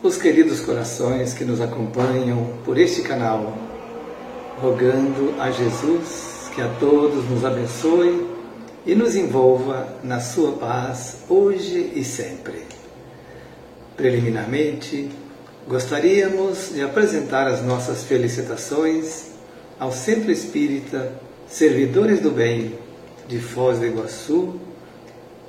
os queridos corações que nos acompanham por este canal, rogando a Jesus que a todos nos abençoe e nos envolva na sua paz hoje e sempre. Preliminarmente, gostaríamos de apresentar as nossas felicitações ao Centro Espírita Servidores do Bem de Foz do Iguaçu,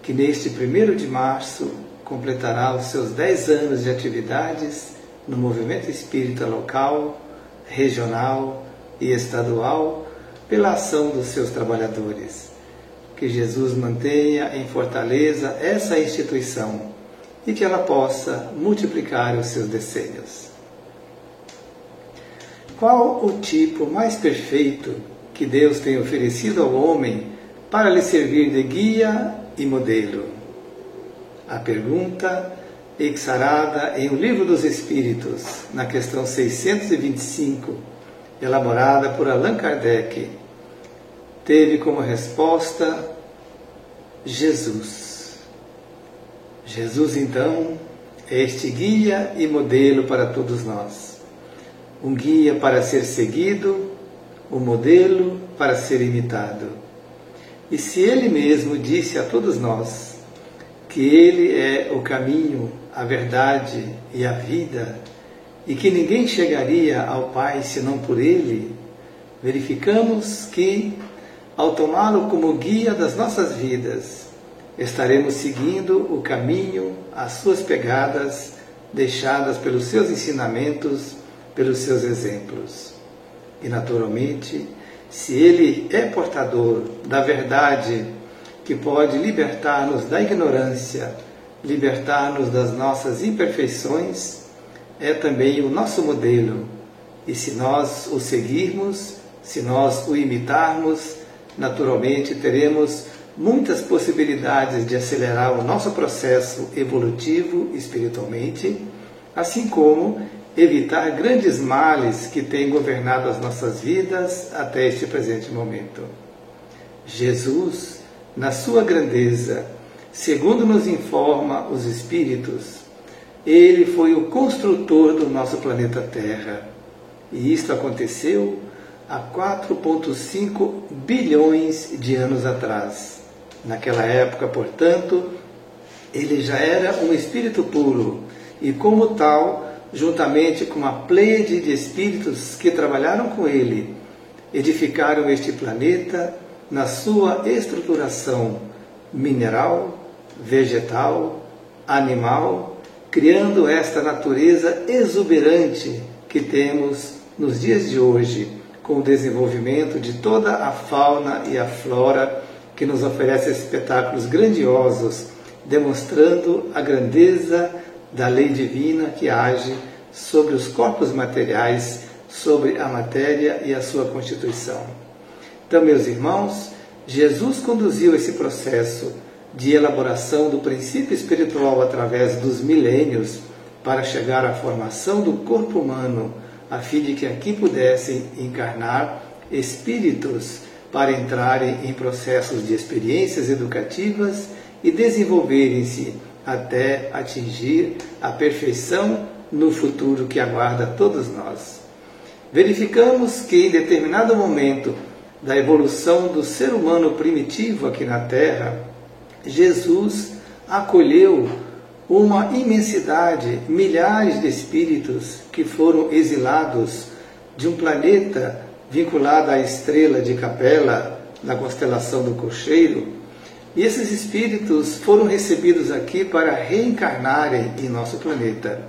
que neste 1º de março completará os seus 10 anos de atividades no movimento espírita local, regional e estadual, pela ação dos seus trabalhadores. Que Jesus mantenha em fortaleza essa instituição e que ela possa multiplicar os seus decênios. Qual o tipo mais perfeito que Deus tem oferecido ao homem para lhe servir de guia e modelo? A pergunta, exarada em O Livro dos Espíritos, na questão 625, elaborada por Allan Kardec, teve como resposta Jesus. Jesus, então, é este guia e modelo para todos nós. Um guia para ser seguido, um modelo para ser imitado. E se Ele mesmo disse a todos nós que Ele é o caminho, a verdade e a vida, e que ninguém chegaria ao Pai senão por Ele, verificamos que, ao tomá-lo como guia das nossas vidas, estaremos seguindo o caminho, as suas pegadas, deixadas pelos seus ensinamentos, pelos seus exemplos. E, naturalmente, se Ele é portador da verdade que pode libertar-nos da ignorância, libertar-nos das nossas imperfeições, é também o nosso modelo. E se nós o seguirmos, se nós o imitarmos, naturalmente teremos muitas possibilidades de acelerar o nosso processo evolutivo espiritualmente, assim como evitar grandes males que têm governado as nossas vidas até este presente momento. Jesus, na sua grandeza, segundo nos informa os Espíritos, Ele foi o construtor do nosso planeta Terra. E isto aconteceu há 4,5 bilhões de anos atrás. Naquela época, portanto, Ele já era um Espírito puro e, como tal, juntamente com uma pleiade de espíritos que trabalharam com Ele, edificaram este planeta na sua estruturação mineral, vegetal, animal, criando esta natureza exuberante que temos nos dias de hoje, com o desenvolvimento de toda a fauna e a flora que nos oferece espetáculos grandiosos, demonstrando a grandeza da lei divina que age sobre os corpos materiais, sobre a matéria e a sua constituição. Então, meus irmãos, Jesus conduziu esse processo de elaboração do princípio espiritual através dos milênios para chegar à formação do corpo humano, a fim de que aqui pudessem encarnar espíritos para entrarem em processos de experiências educativas e desenvolverem-se até atingir a perfeição no futuro que aguarda todos nós. Verificamos que em determinado momento da evolução do ser humano primitivo aqui na Terra, Jesus acolheu uma imensidade, milhares de espíritos que foram exilados de um planeta vinculado à estrela de Capela, na constelação do Cocheiro, e esses espíritos foram recebidos aqui para reencarnarem em nosso planeta.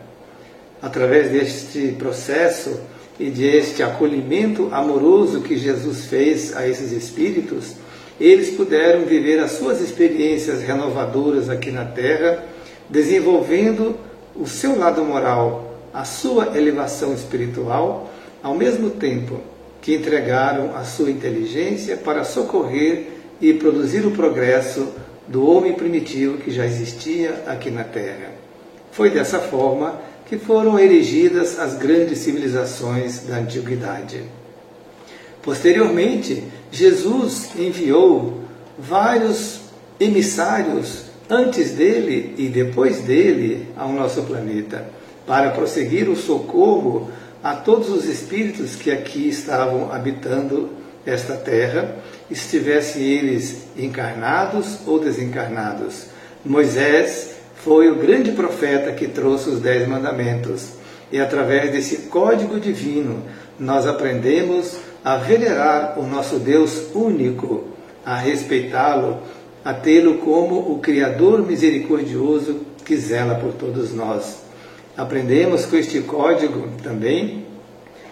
Através deste processo e deste acolhimento amoroso que Jesus fez a esses espíritos, eles puderam viver as suas experiências renovadoras aqui na Terra, desenvolvendo o seu lado moral, a sua elevação espiritual, ao mesmo tempo que entregaram a sua inteligência para socorrer e produzir o progresso do homem primitivo que já existia aqui na Terra. Foi dessa forma que foram erigidas as grandes civilizações da antiguidade. Posteriormente, Jesus enviou vários emissários antes dele e depois dele ao nosso planeta, para prosseguir o socorro a todos os espíritos que aqui estavam habitando esta terra, estivessem eles encarnados ou desencarnados. Moisés foi o grande profeta que trouxe os 10 mandamentos, e através desse código divino nós aprendemos a venerar o nosso Deus único, a respeitá-lo, a tê-lo como o Criador misericordioso que zela por todos nós. Aprendemos com este código também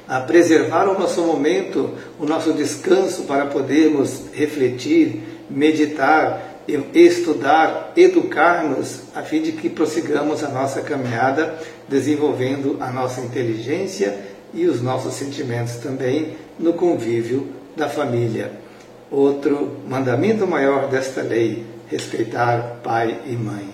a preservar o nosso momento, o nosso descanso, para podermos refletir, meditar, estudar, educar-nos, a fim de que prossigamos a nossa caminhada, desenvolvendo a nossa inteligência e os nossos sentimentos também no convívio da família. Outro mandamento maior desta lei: respeitar pai e mãe.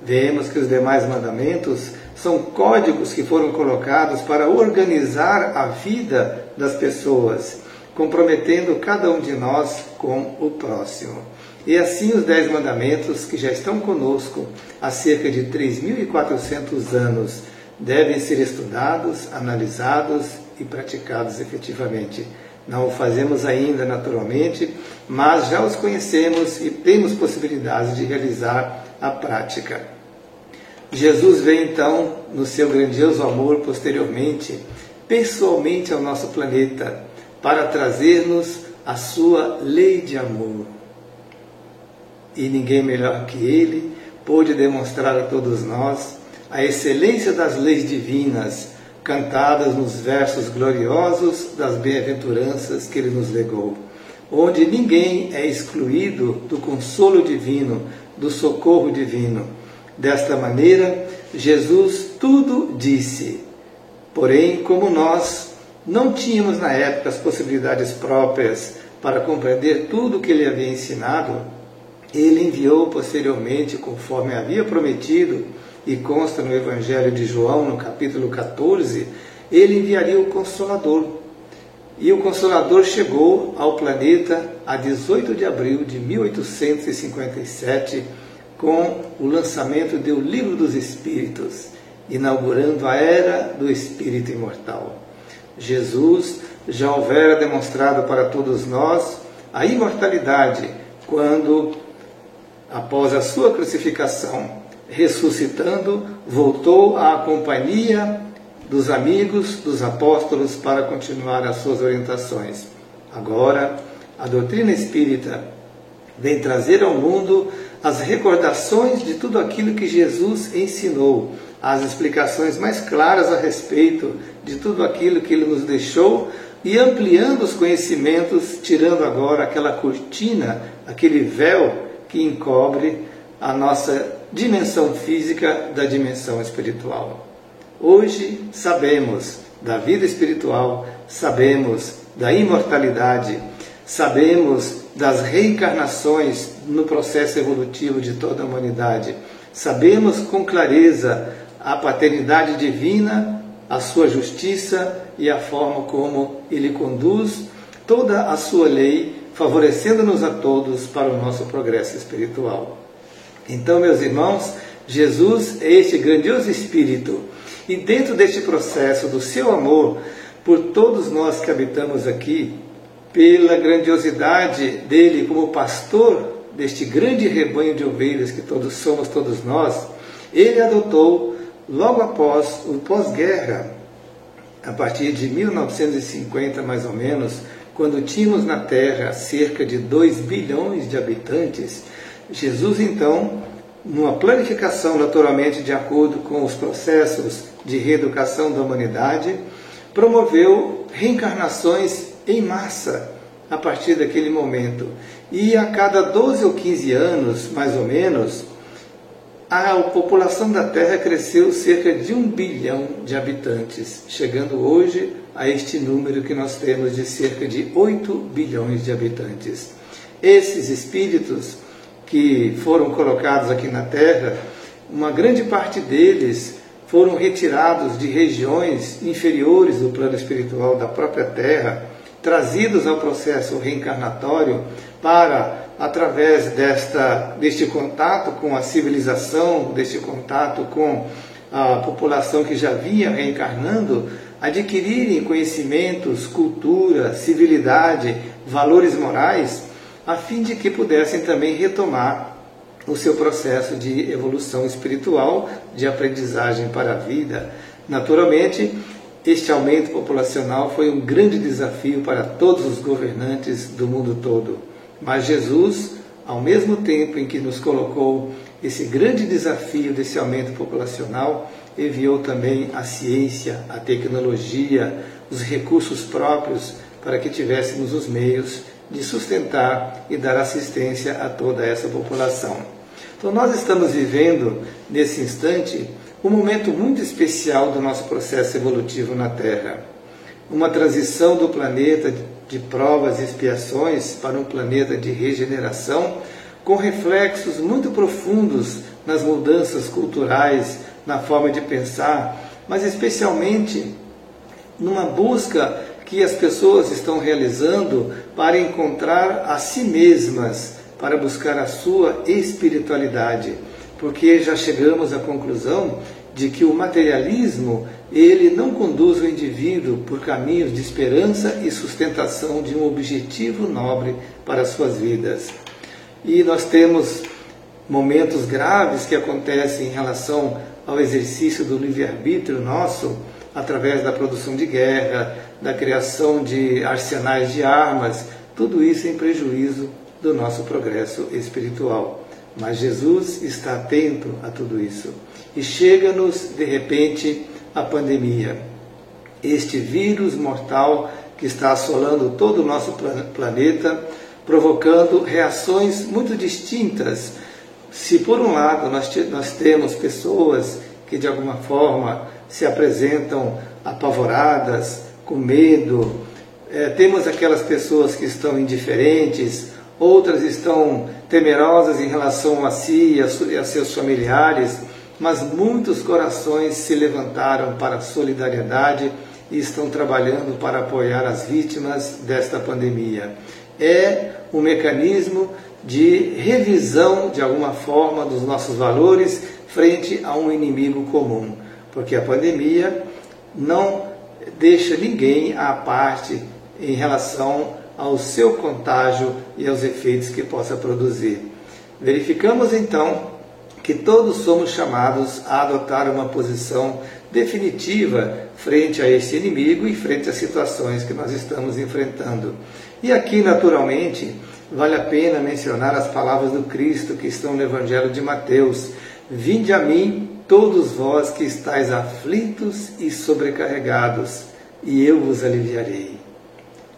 Vemos que os demais mandamentos são códigos que foram colocados para organizar a vida das pessoas, comprometendo cada um de nós com o próximo. E assim os 10 mandamentos, que já estão conosco há cerca de 3.400 anos, devem ser estudados, analisados e praticados efetivamente. Não o fazemos ainda naturalmente, mas já os conhecemos e temos possibilidade de realizar a prática. Jesus veio então, no seu grandioso amor, posteriormente, pessoalmente ao nosso planeta, para trazer-nos a sua lei de amor. E ninguém melhor que ele pôde demonstrar a todos nós a excelência das leis divinas, cantadas nos versos gloriosos das bem-aventuranças que ele nos legou, onde ninguém é excluído do consolo divino, do socorro divino. Desta maneira, Jesus tudo disse. Porém, como nós não tínhamos na época as possibilidades próprias para compreender tudo o que ele havia ensinado, ele enviou posteriormente, conforme havia prometido, e consta no Evangelho de João, no capítulo 14, ele enviaria o Consolador. E o Consolador chegou ao planeta a 18 de abril de 1857, com o lançamento do Livro dos Espíritos, inaugurando a Era do Espírito Imortal. Jesus já houvera demonstrado para todos nós a imortalidade, quando, após a sua crucificação, ressuscitando, voltou à companhia dos amigos, dos apóstolos, para continuar as suas orientações. Agora, a doutrina espírita vem trazer ao mundo as recordações de tudo aquilo que Jesus ensinou, as explicações mais claras a respeito de tudo aquilo que ele nos deixou, e ampliando os conhecimentos, tirando agora aquela cortina, aquele véu que encobre a nossa dimensão física da dimensão espiritual. Hoje sabemos da vida espiritual, sabemos da imortalidade, sabemos das reencarnações no processo evolutivo de toda a humanidade. Sabemos com clareza a paternidade divina, a sua justiça e a forma como ele conduz toda a sua lei, favorecendo-nos a todos para o nosso progresso espiritual. Então, meus irmãos, Jesus é este grandioso Espírito, e dentro deste processo do seu amor por todos nós que habitamos aqui, pela grandiosidade dele como pastor deste grande rebanho de ovelhas que todos somos, todos nós, ele adotou, logo após o pós-guerra, a partir de 1950 mais ou menos, quando tínhamos na Terra cerca de 2 bilhões de habitantes, Jesus então, numa planificação naturalmente de acordo com os processos de reeducação da humanidade, promoveu reencarnações em massa a partir daquele momento. E a cada 12 ou 15 anos, mais ou menos, a população da Terra cresceu cerca de 1 bilhão de habitantes, chegando hoje a este número que nós temos de cerca de 8 bilhões de habitantes. Esses espíritos que foram colocados aqui na Terra, uma grande parte deles foram retirados de regiões inferiores do plano espiritual da própria Terra, trazidos ao processo reencarnatório para, através deste contato com a civilização, deste contato com a população que já vinha reencarnando adquirirem conhecimentos, cultura, civilidade, valores morais, a fim de que pudessem também retomar o seu processo de evolução espiritual, de aprendizagem para a vida. Naturalmente, este aumento populacional foi um grande desafio para todos os governantes do mundo todo. Mas Jesus, ao mesmo tempo em que nos colocou esse grande desafio desse aumento populacional, enviou também a ciência, a tecnologia, os recursos próprios para que tivéssemos os meios de sustentar e dar assistência a toda essa população. Então nós estamos vivendo, nesse instante, um momento muito especial do nosso processo evolutivo na Terra. Uma transição do planeta de provas e expiações para um planeta de regeneração, com reflexos muito profundos nas mudanças culturais, na forma de pensar, mas especialmente numa busca que as pessoas estão realizando para encontrar a si mesmas, para buscar a sua espiritualidade, porque já chegamos à conclusão de que o materialismo, ele não conduz o indivíduo por caminhos de esperança e sustentação de um objetivo nobre para as suas vidas. E nós temos momentos graves que acontecem em relação ao exercício do livre-arbítrio nosso, através da produção de guerra, da criação de arsenais de armas, tudo isso em prejuízo do nosso progresso espiritual. Mas Jesus está atento a tudo isso. E chega-nos, de repente, a pandemia. Este vírus mortal que está assolando todo o nosso planeta, provocando reações muito distintas. Se por um lado nós temos pessoas que de alguma forma se apresentam apavoradas, com medo, temos aquelas pessoas que estão indiferentes, outras estão temerosas em relação a si e a seus familiares, mas muitos corações se levantaram para a solidariedade e estão trabalhando para apoiar as vítimas desta pandemia. É um mecanismo de revisão, de alguma forma, dos nossos valores frente a um inimigo comum, porque a pandemia não deixa ninguém à parte em relação ao seu contágio e aos efeitos que possa produzir. Verificamos então que todos somos chamados a adotar uma posição definitiva frente a este inimigo e frente às situações que nós estamos enfrentando. E aqui, naturalmente, vale a pena mencionar as palavras do Cristo que estão no Evangelho de Mateus: vinde a mim, todos vós que estáis aflitos e sobrecarregados, e eu vos aliviarei.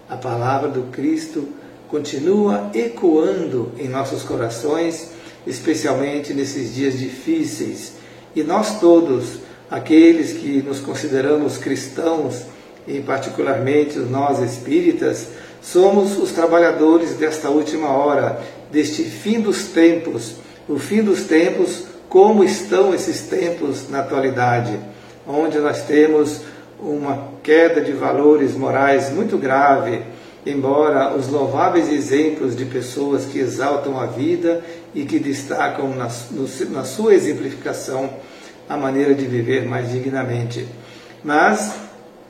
A palavra do Cristo continua ecoando em nossos corações, especialmente nesses dias difíceis. E nós todos, aqueles que nos consideramos cristãos, e particularmente nós espíritas, somos os trabalhadores desta última hora, deste fim dos tempos. O fim dos tempos, como estão esses tempos na atualidade, onde nós temos uma queda de valores morais muito grave, embora os louváveis exemplos de pessoas que exaltam a vida e que destacam na sua exemplificação a maneira de viver mais dignamente. Mas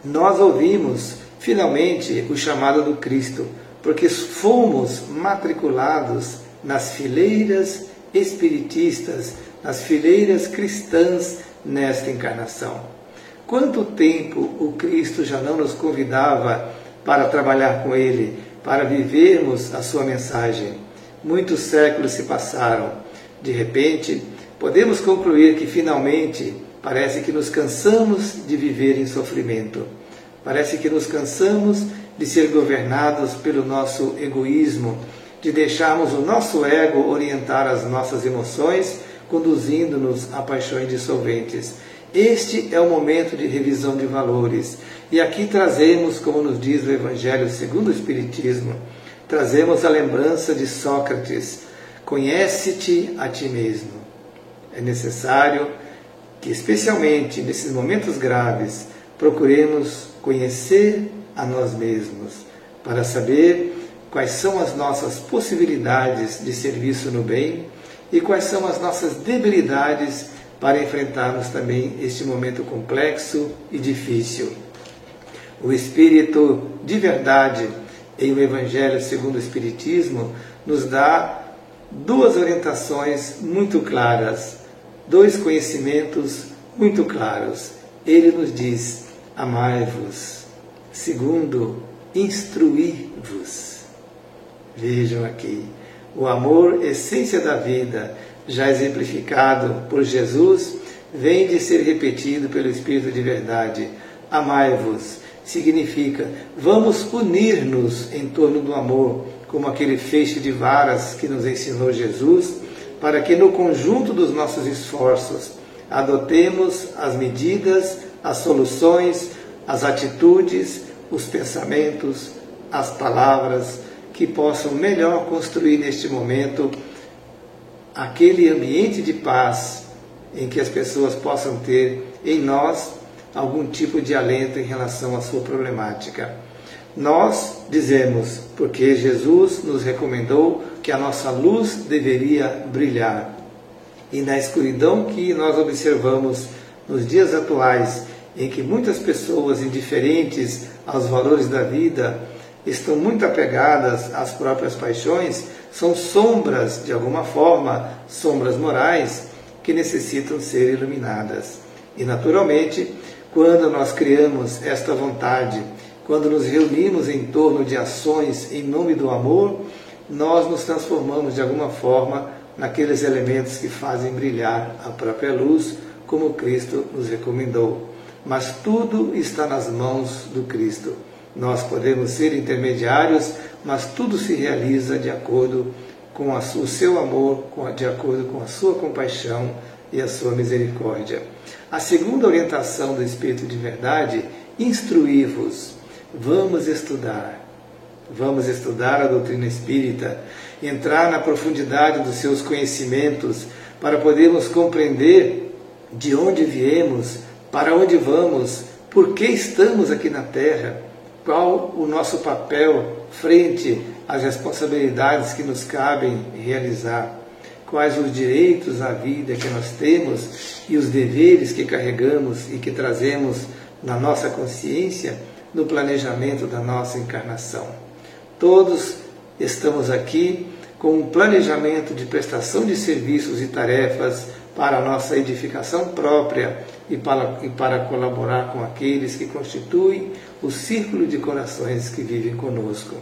nós ouvimos finalmente o chamado do Cristo, porque fomos matriculados nas fileiras espiritistas, nas fileiras cristãs nesta encarnação. Quanto tempo o Cristo já não nos convidava para trabalhar com Ele, para vivermos a sua mensagem? Muitos séculos se passaram. De repente, podemos concluir que finalmente parece que nos cansamos de viver em sofrimento. Parece que nos cansamos de ser governados pelo nosso egoísmo, de deixarmos o nosso ego orientar as nossas emoções, conduzindo-nos a paixões dissolventes. Este é o momento de revisão de valores. E aqui trazemos, como nos diz o Evangelho segundo o Espiritismo, trazemos a lembrança de Sócrates: conhece-te a ti mesmo. É necessário que, especialmente nesses momentos graves, procuremos conhecer a nós mesmos, para saber quais são as nossas possibilidades de serviço no bem e quais são as nossas debilidades para enfrentarmos também este momento complexo e difícil. O Espírito de verdade, em o Evangelho segundo o Espiritismo, nos dá duas orientações muito claras, dois conhecimentos muito claros. Ele nos diz: amai-vos. Segundo, instruí-vos. Vejam aqui, o amor, essência da vida, já exemplificado por Jesus, vem de ser repetido pelo Espírito de verdade. Amai-vos significa, vamos unir-nos em torno do amor, como aquele feixe de varas que nos ensinou Jesus, para que no conjunto dos nossos esforços adotemos as medidas, as soluções, as atitudes, os pensamentos, as palavras que possam melhor construir neste momento aquele ambiente de paz em que as pessoas possam ter em nós algum tipo de alento em relação à sua problemática. Nós dizemos, porque Jesus nos recomendou que a nossa luz deveria brilhar. E na escuridão que nós observamos nos dias atuais, em que muitas pessoas indiferentes aos valores da vida estão muito apegadas às próprias paixões, são sombras, de alguma forma, sombras morais, que necessitam ser iluminadas. E, naturalmente, quando nós criamos esta vontade, quando nos reunimos em torno de ações em nome do amor, nós nos transformamos de alguma forma naqueles elementos que fazem brilhar a própria luz, como Cristo nos recomendou. Mas tudo está nas mãos do Cristo. Nós podemos ser intermediários, mas tudo se realiza de acordo com o seu amor, de acordo com a sua compaixão e a sua misericórdia. A segunda orientação do Espírito de verdade: instruí-vos. Vamos estudar a doutrina espírita, entrar na profundidade dos seus conhecimentos, para podermos compreender de onde viemos, para onde vamos, por que estamos aqui na Terra, qual o nosso papel frente às responsabilidades que nos cabem realizar, quais os direitos à vida que nós temos e os deveres que carregamos e que trazemos na nossa consciência no planejamento da nossa encarnação. Todos estamos aqui com um planejamento de prestação de serviços e tarefas para a nossa edificação própria e para colaborar com aqueles que constituem o círculo de corações que vivem conosco.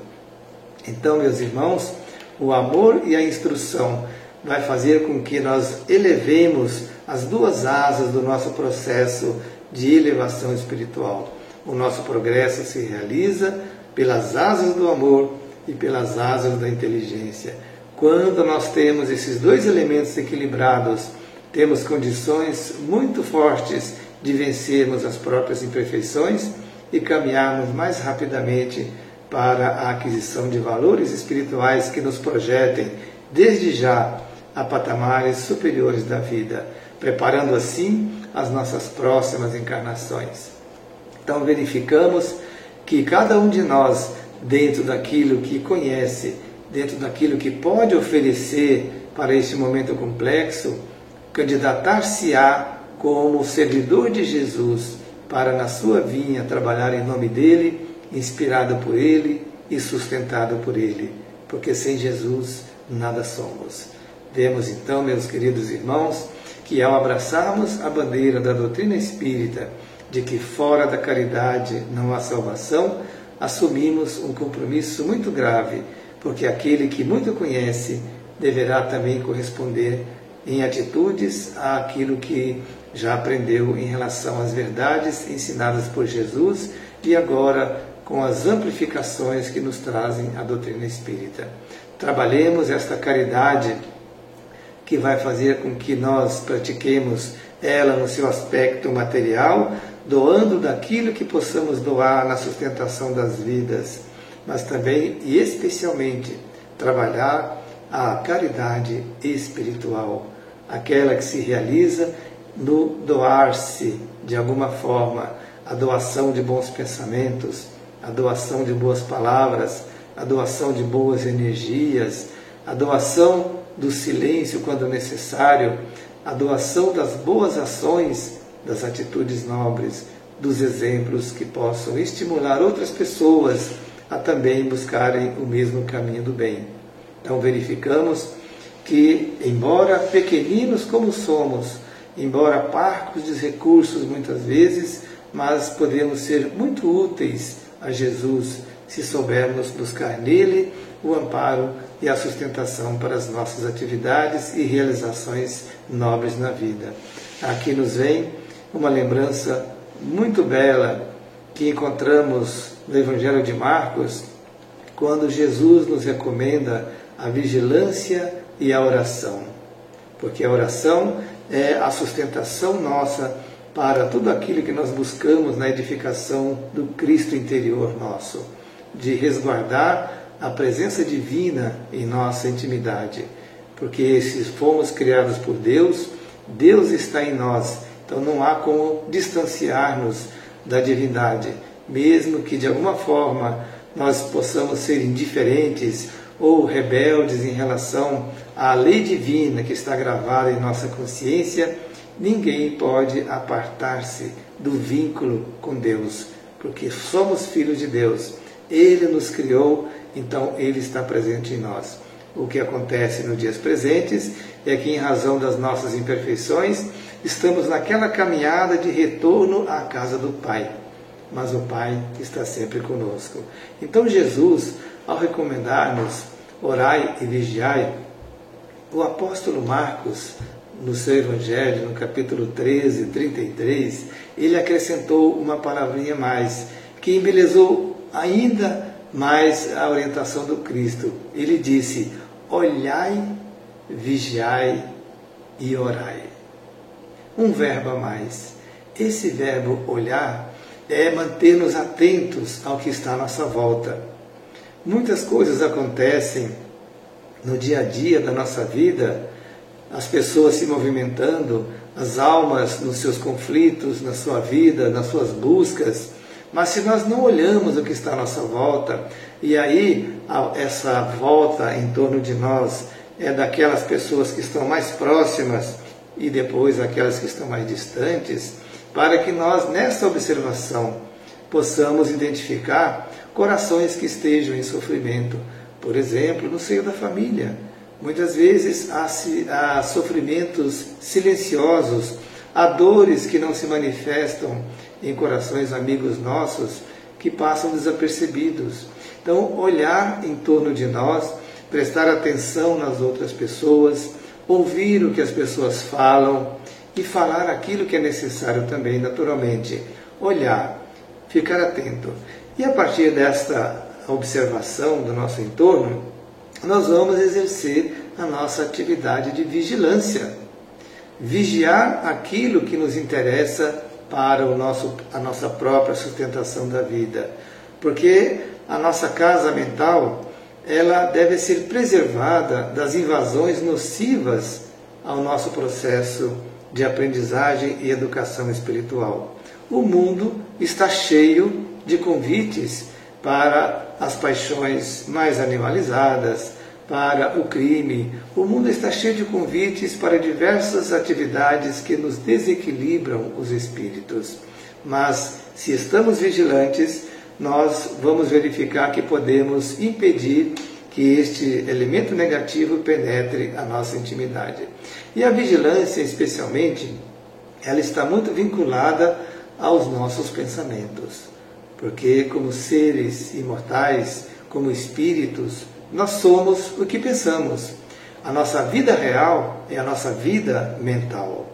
Então, meus irmãos, o amor e a instrução vai fazer com que nós elevemos as duas asas do nosso processo de elevação espiritual. O nosso progresso se realiza pelas asas do amor e pelas asas da inteligência. Quando nós temos esses dois elementos equilibrados, temos condições muito fortes de vencermos as próprias imperfeições e caminharmos mais rapidamente para a aquisição de valores espirituais que nos projetem desde já a patamares superiores da vida, preparando assim as nossas próximas encarnações. Então verificamos que cada um de nós, dentro daquilo que conhece, dentro daquilo que pode oferecer para este momento complexo, candidatar-se-á como servidor de Jesus para na sua vinha trabalhar em nome dele, inspirado por ele e sustentado por ele, porque sem Jesus nada somos. Vemos então, meus queridos irmãos, que ao abraçarmos a bandeira da doutrina espírita de que fora da caridade não há salvação, assumimos um compromisso muito grave, porque aquele que muito conhece deverá também corresponder em atitudes àquilo que já aprendeu em relação às verdades ensinadas por Jesus e agora com as amplificações que nos trazem a doutrina espírita. Trabalhemos esta caridade que vai fazer com que nós pratiquemos ela no seu aspecto material, doando daquilo que possamos doar na sustentação das vidas, mas também e especialmente trabalhar a caridade espiritual, aquela que se realiza no doar-se de alguma forma, a doação de bons pensamentos, a doação de boas palavras, a doação de boas energias, a doação do silêncio quando necessário, a doação das boas ações, das atitudes nobres, dos exemplos que possam estimular outras pessoas a também buscarem o mesmo caminho do bem. Então verificamos que, embora pequeninos como somos, embora parcos de recursos muitas vezes, mas podemos ser muito úteis a Jesus se soubermos buscar nele o amparo e a sustentação para as nossas atividades e realizações nobres na vida. Aqui nos vem uma lembrança muito bela que encontramos no Evangelho de Marcos, quando Jesus nos recomenda a vigilância e a oração. Porque a oração é a sustentação nossa para tudo aquilo que nós buscamos na edificação do Cristo interior nosso, de resguardar a presença divina em nossa intimidade. Porque se fomos criados por Deus, Deus está em nós. Então não há como distanciar-nos da divindade, mesmo que de alguma forma nós possamos ser indiferentes ou rebeldes em relação à lei divina que está gravada em nossa consciência. Ninguém pode apartar-se do vínculo com Deus, porque somos filhos de Deus. Ele nos criou, então Ele está presente em nós. O que acontece nos dias presentes é que, em razão das nossas imperfeições, estamos naquela caminhada de retorno à casa do Pai. Mas o Pai está sempre conosco. Então Jesus, ao recomendar-nos orai e vigiai, o apóstolo Marcos, no seu Evangelho, no capítulo 13, 33, ele acrescentou uma palavrinha mais, que embelezou ainda mais a orientação do Cristo. Ele disse: olhai, vigiai e orai. Um verbo a mais. Esse verbo olhar é manter-nos atentos ao que está à nossa volta. Muitas coisas acontecem no dia a dia da nossa vida, as pessoas se movimentando, as almas nos seus conflitos, na sua vida, nas suas buscas, mas se nós não olhamos o que está à nossa volta, e aí essa volta em torno de nós é daquelas pessoas que estão mais próximas e depois aquelas que estão mais distantes, para que nós, nessa observação, possamos identificar corações que estejam em sofrimento. Por exemplo, no seio da família. Muitas vezes há sofrimentos silenciosos, há dores que não se manifestam em corações amigos nossos, que passam desapercebidos. Então, olhar em torno de nós, prestar atenção nas outras pessoas, ouvir o que as pessoas falam e falar aquilo que é necessário também, naturalmente. Olhar, ficar atento. E a partir desta observação do nosso entorno, nós vamos exercer a nossa atividade de vigilância. Vigiar aquilo que nos interessa para a nossa própria sustentação da vida. Porque a nossa casa mental, ela deve ser preservada das invasões nocivas ao nosso processo de aprendizagem e educação espiritual. O mundo está cheio de convites para as paixões mais animalizadas, para o crime. O mundo está cheio de convites para diversas atividades que nos desequilibram os espíritos. Mas, se estamos vigilantes, nós vamos verificar que podemos impedir que este elemento negativo penetre a nossa intimidade. E a vigilância, especialmente, ela está muito vinculada aos nossos pensamentos. Porque, como seres imortais, como espíritos, nós somos o que pensamos. A nossa vida real é a nossa vida mental.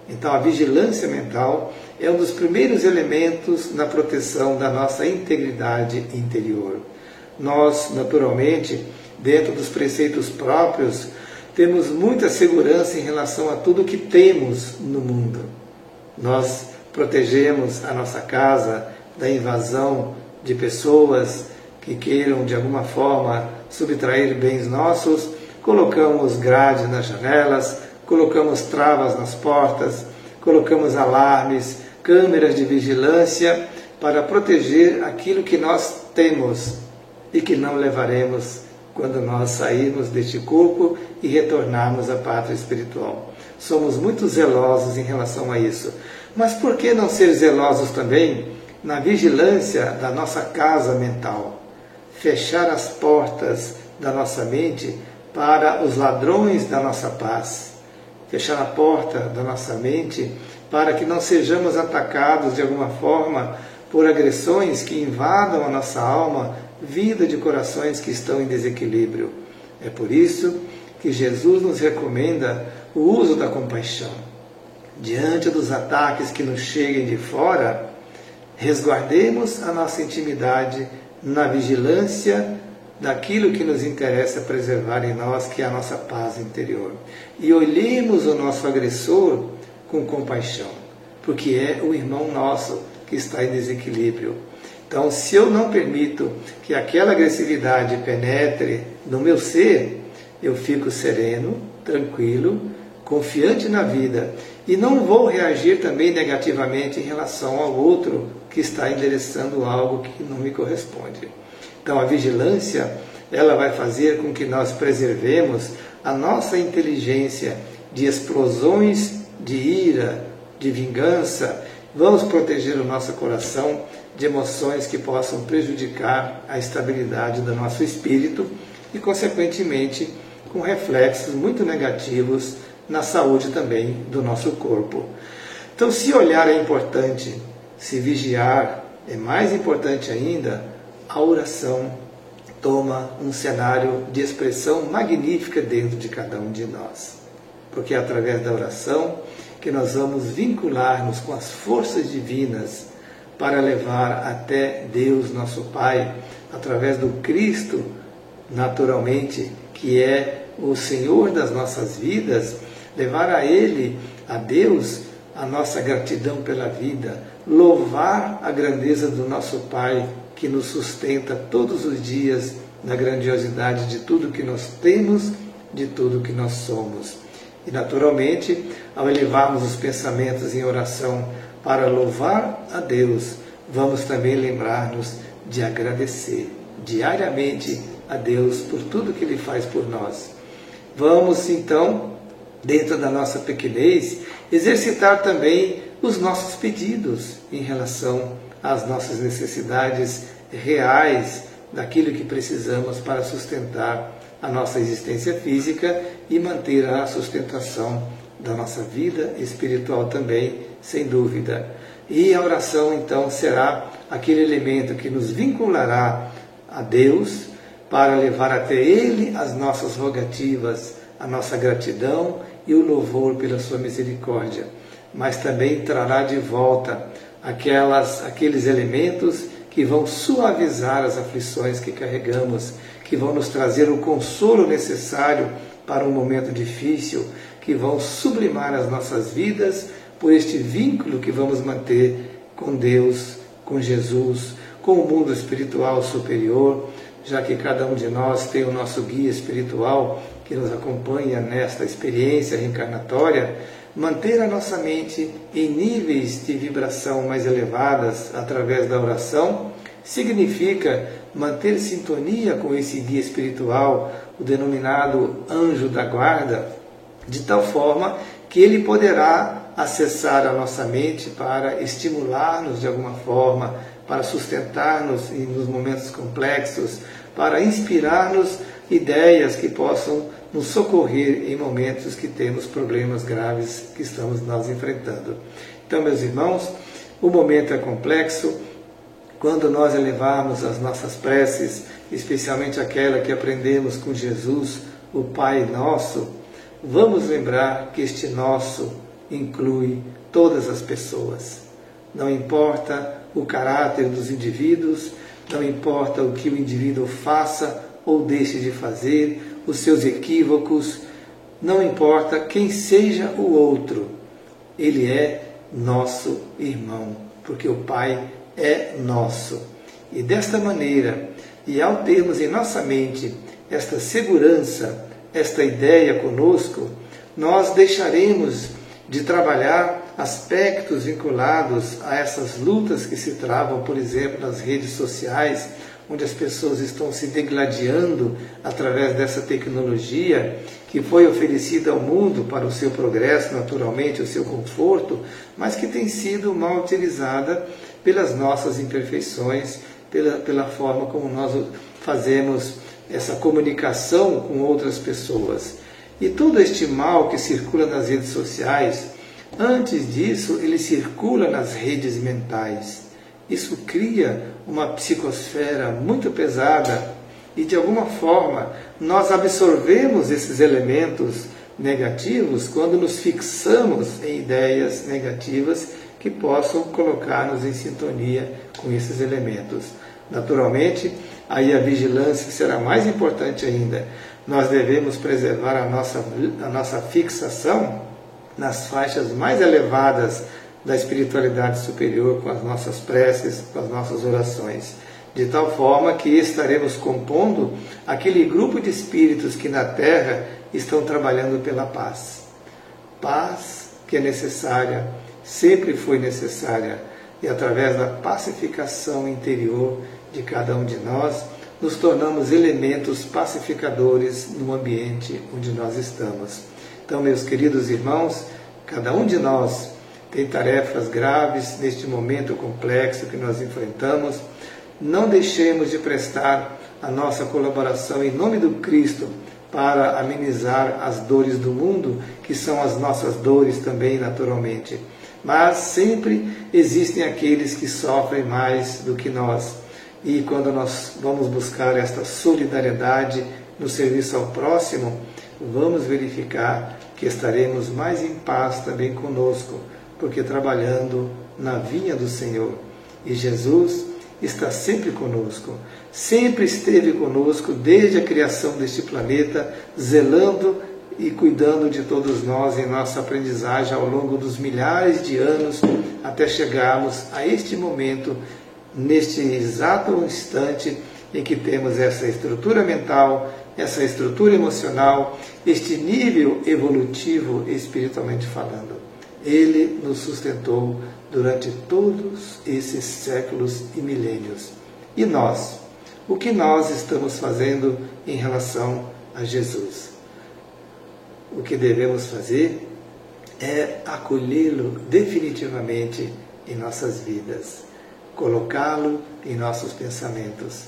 Então, a vigilância mental é um dos primeiros elementos na proteção da nossa integridade interior. Nós, naturalmente, dentro dos preceitos próprios, temos muita segurança em relação a tudo que temos no mundo. Nós protegemos a nossa casa da invasão de pessoas que queiram, de alguma forma, subtrair bens nossos, colocamos grades nas janelas, colocamos travas nas portas, colocamos alarmes, câmeras de vigilância para proteger aquilo que nós temos e que não levaremos quando nós sairmos deste corpo e retornarmos à pátria espiritual. somos muito zelosos em relação a isso. Mas por que não ser zelosos também na vigilância da nossa casa mental? Fechar as portas da nossa mente para os ladrões da nossa paz. Fechar a porta da nossa mente para que não sejamos atacados de alguma forma por agressões que invadam a nossa alma, vida de corações que estão em desequilíbrio. É por isso que Jesus nos recomenda o uso da compaixão. Diante dos ataques que nos cheguem de fora, resguardemos a nossa intimidade na vigilância daquilo que nos interessa preservar em nós, que é a nossa paz interior. E olhemos o nosso agressor com compaixão, porque é o irmão nosso que está em desequilíbrio. Então, se eu não permito que aquela agressividade penetre no meu ser, eu fico sereno, tranquilo, confiante na vida e não vou reagir também negativamente em relação ao outro que está endereçando algo que não me corresponde. Então, a vigilância, ela vai fazer com que nós preservemos a nossa inteligência de explosões de ira, de vingança. Vamos proteger o nosso coração de emoções que possam prejudicar a estabilidade do nosso espírito e, consequentemente, com reflexos muito negativos na saúde também do nosso corpo. Então, se olhar é importante, se vigiar é mais importante ainda, a oração toma um cenário de expressão magnífica dentro de cada um de nós. Porque é através da oração que nós vamos vincular-nos com as forças divinas para levar até Deus, nosso Pai, através do Cristo, naturalmente, que é o Senhor das nossas vidas, levar a Ele, a Deus, a nossa gratidão pela vida, louvar a grandeza do nosso Pai, que nos sustenta todos os dias na grandiosidade de tudo que nós temos, de tudo que nós somos. E, naturalmente, ao elevarmos os pensamentos em oração para louvar a Deus, vamos também lembrar-nos de agradecer diariamente a Deus por tudo que Ele faz por nós. Vamos, então, dentro da nossa pequenez, exercitar também os nossos pedidos em relação às nossas necessidades reais, daquilo que precisamos para sustentar a nossa existência física e manter a sustentação da nossa vida espiritual também, sem dúvida. E a oração, então, será aquele elemento que nos vinculará a Deus para levar até Ele as nossas rogativas, a nossa gratidão e o louvor pela sua misericórdia. Mas também trará de volta aqueles elementos que vão suavizar as aflições que carregamos, que vão nos trazer o consolo necessário para um momento difícil, que vão sublimar as nossas vidas por este vínculo que vamos manter com Deus, com Jesus, com o mundo espiritual superior, já que cada um de nós tem o nosso guia espiritual que nos acompanha nesta experiência reencarnatória. Manter a nossa mente em níveis de vibração mais elevadas através da oração significa manter sintonia com esse guia espiritual, o denominado anjo da guarda, de tal forma que ele poderá acessar a nossa mente para estimular-nos de alguma forma, para sustentar-nos nos momentos complexos, para inspirar-nos ideias que possam nos socorrer em momentos que temos problemas graves que estamos nós enfrentando. Então, meus irmãos, o momento é complexo. Quando nós elevarmos as nossas preces, especialmente aquela que aprendemos com Jesus, o Pai Nosso, vamos lembrar que este nosso inclui todas as pessoas. Não importa o caráter dos indivíduos, não importa o que o indivíduo faça ou deixe de fazer, os seus equívocos, não importa quem seja o outro, ele é nosso irmão, porque o Pai é nosso. E desta maneira, e ao termos em nossa mente esta segurança, esta ideia conosco, nós deixaremos de trabalhar aspectos vinculados a essas lutas que se travam, por exemplo, nas redes sociais, onde as pessoas estão se degladiando através dessa tecnologia que foi oferecida ao mundo para o seu progresso, naturalmente, o seu conforto, mas que tem sido mal utilizada pelas nossas imperfeições, pela forma como nós fazemos essa comunicação com outras pessoas. E todo este mal que circula nas redes sociais, antes disso, ele circula nas redes mentais. Isso cria uma psicosfera muito pesada e, de alguma forma, nós absorvemos esses elementos negativos quando nos fixamos em ideias negativas que possam colocar-nos em sintonia com esses elementos. Naturalmente, aí a vigilância será mais importante ainda. Nós devemos preservar a nossa fixação nas faixas mais elevadas da espiritualidade superior, com as nossas preces, com as nossas orações, de tal forma que estaremos compondo aquele grupo de espíritos que na Terra estão trabalhando pela paz. Paz que é necessária, sempre foi necessária, e através da pacificação interior de cada um de nós, nos tornamos elementos pacificadores no ambiente onde nós estamos. Então, meus queridos irmãos, cada um de nós tem tarefas graves neste momento complexo que nós enfrentamos. Não deixemos de prestar a nossa colaboração em nome do Cristo para amenizar as dores do mundo, que são as nossas dores também, naturalmente. Mas sempre existem aqueles que sofrem mais do que nós. E quando nós vamos buscar esta solidariedade no serviço ao próximo, vamos verificar que estaremos mais em paz também conosco, porque trabalhando na vinha do Senhor. E Jesus está sempre conosco, sempre esteve conosco desde a criação deste planeta, zelando e cuidando de todos nós em nossa aprendizagem ao longo dos milhares de anos, até chegarmos a este momento, neste exato instante em que temos essa estrutura mental, essa estrutura emocional, este nível evolutivo espiritualmente falando. Ele nos sustentou durante todos esses séculos e milênios. E nós? O que nós estamos fazendo em relação a Jesus? O que devemos fazer é acolhê-lo definitivamente em nossas vidas, colocá-lo em nossos pensamentos,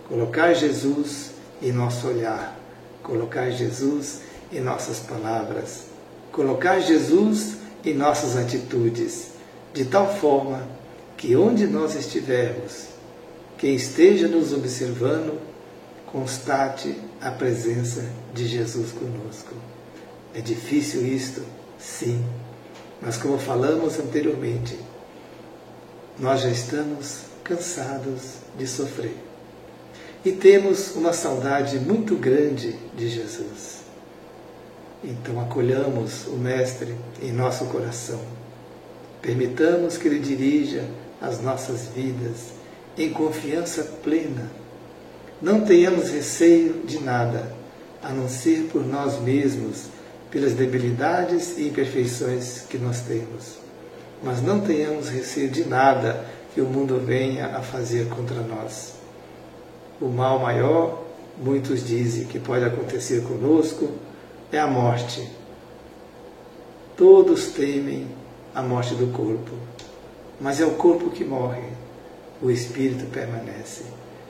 colocar Jesus em nosso olhar, colocar Jesus em nossas palavras, colocar Jesus em nossas atitudes, de tal forma que onde nós estivermos, quem esteja nos observando, constate a presença de Jesus conosco. É difícil isto? Sim. Mas como falamos anteriormente, nós já estamos cansados de sofrer. E temos uma saudade muito grande de Jesus. Então acolhamos o Mestre em nosso coração. Permitamos que Ele dirija as nossas vidas em confiança plena. Não tenhamos receio de nada, a não ser por nós mesmos, pelas debilidades e imperfeições que nós temos. Mas não tenhamos receio de nada que o mundo venha a fazer contra nós. O mal maior, muitos dizem que pode acontecer conosco, é a morte. Todos temem a morte do corpo, mas é o corpo que morre, o espírito permanece.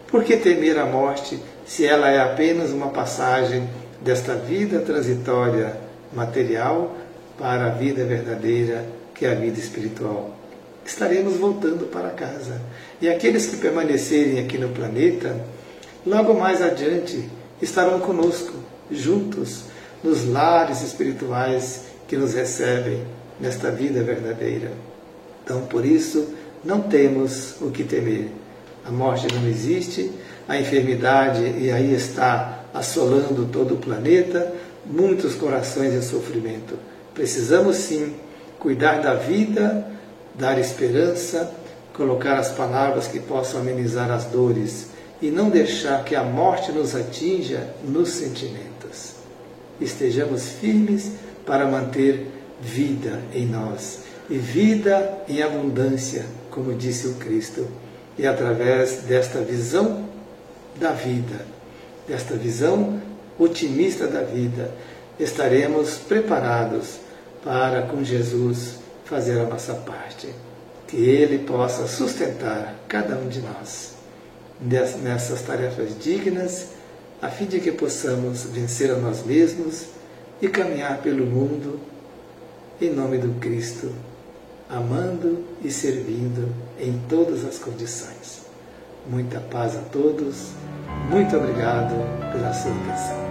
Por que temer a morte se ela é apenas uma passagem desta vida transitória material para a vida verdadeira, que é a vida espiritual? Estaremos voltando para casa. E aqueles que permanecerem aqui no planeta, logo mais adiante, estarão conosco, juntos, nos lares espirituais que nos recebem nesta vida verdadeira. Então, por isso, não temos o que temer. A morte não existe, a enfermidade, e aí está assolando todo o planeta, muitos corações em sofrimento. Precisamos sim cuidar da vida, dar esperança, colocar as palavras que possam amenizar as dores e não deixar que a morte nos atinja nos sentimentos. Estejamos firmes para manter vida em nós e vida em abundância, como disse o Cristo. E através desta visão da vida, desta visão otimista da vida, estaremos preparados para, com Jesus, fazer a nossa parte. Que Ele possa sustentar cada um de nós nessas tarefas dignas, a fim de que possamos vencer a nós mesmos e caminhar pelo mundo em nome do Cristo, amando e servindo em todas as condições. Muita paz a todos, muito obrigado pela sua atenção.